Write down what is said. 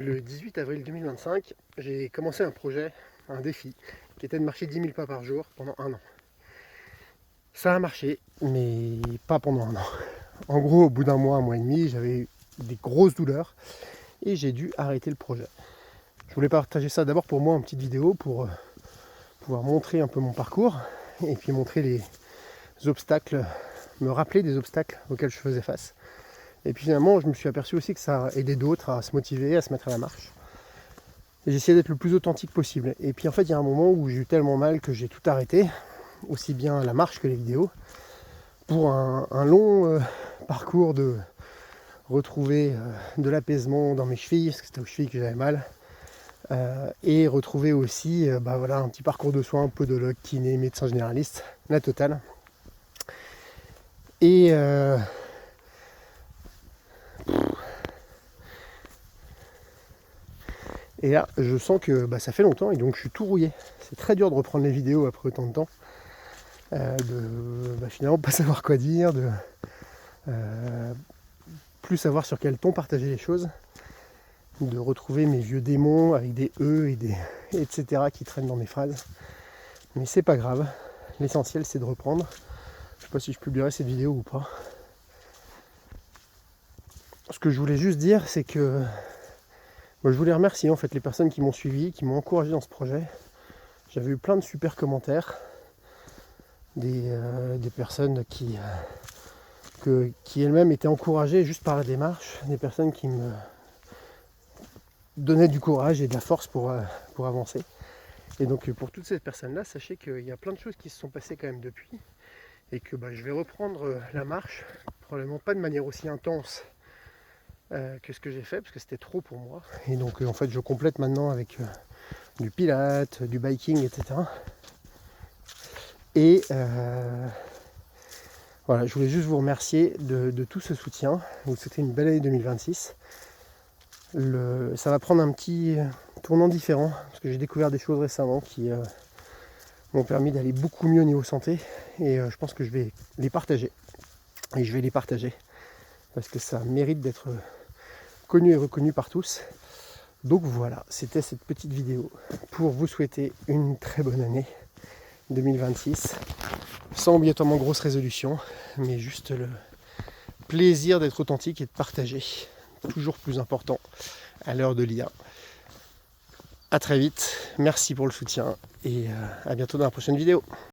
Le 18 avril 2025, j'ai commencé un projet, un défi, qui était de marcher 10 000 pas par jour pendant un an. Ça a marché, mais pas pendant un an. En gros, au bout d'un mois et demi, j'avais eu des grosses douleurs et j'ai dû arrêter le projet. Je voulais partager ça d'abord pour moi en petite vidéo pour pouvoir montrer un peu mon parcours et puis montrer les obstacles, me rappeler des obstacles auxquels je faisais face. Et puis finalement, je me suis aperçu aussi que ça aidait d'autres à se motiver, à se mettre à la marche. Et j'ai essayé d'être le plus authentique possible. Et puis en fait, il y a un moment où j'ai eu tellement mal que j'ai tout arrêté, aussi bien la marche que les vidéos, pour un long parcours de retrouver de l'apaisement dans mes chevilles, parce que c'était aux chevilles que j'avais mal, et retrouver aussi voilà, un petit parcours de soins, podologue, kiné, médecin généraliste, la totale. Et là, je sens que ça fait longtemps et donc je suis tout rouillé. C'est très dur de reprendre les vidéos après autant de temps. De finalement pas savoir quoi dire, de plus savoir sur quel ton partager les choses, de retrouver mes vieux démons avec des E et des etc. qui traînent dans mes phrases. Mais c'est pas grave, l'essentiel c'est de reprendre. Je sais pas si je publierai cette vidéo ou pas. Ce que je voulais juste dire, c'est que je voulais remercier en fait les personnes qui m'ont suivi, qui m'ont encouragé dans ce projet. J'avais eu plein de super commentaires, des personnes qui elles-mêmes étaient encouragées juste par la démarche, des personnes qui me donnaient du courage et de la force pour avancer. Et donc pour toutes ces personnes-là, sachez qu'il y a plein de choses qui se sont passées quand même depuis, et que je vais reprendre la marche, probablement pas de manière aussi intense que ce que j'ai fait, parce que c'était trop pour moi. Et donc en fait je complète maintenant avec du pilates, du biking, etc. Et voilà, je voulais juste vous remercier de tout ce soutien. Vous souhaitez une belle année 2026. Ça va prendre un petit tournant différent, parce que j'ai découvert des choses récemment qui m'ont permis d'aller beaucoup mieux au niveau santé. Et je pense que je vais les partager. Et je vais les partager, parce que ça mérite d'être connu et reconnu par tous. Donc voilà, c'était cette petite vidéo pour vous souhaiter une très bonne année 2026, sans obligatoirement grosse résolution, mais juste le plaisir d'être authentique et de partager, toujours plus important à l'heure de l'IA. A très vite, merci pour le soutien et à bientôt dans la prochaine vidéo.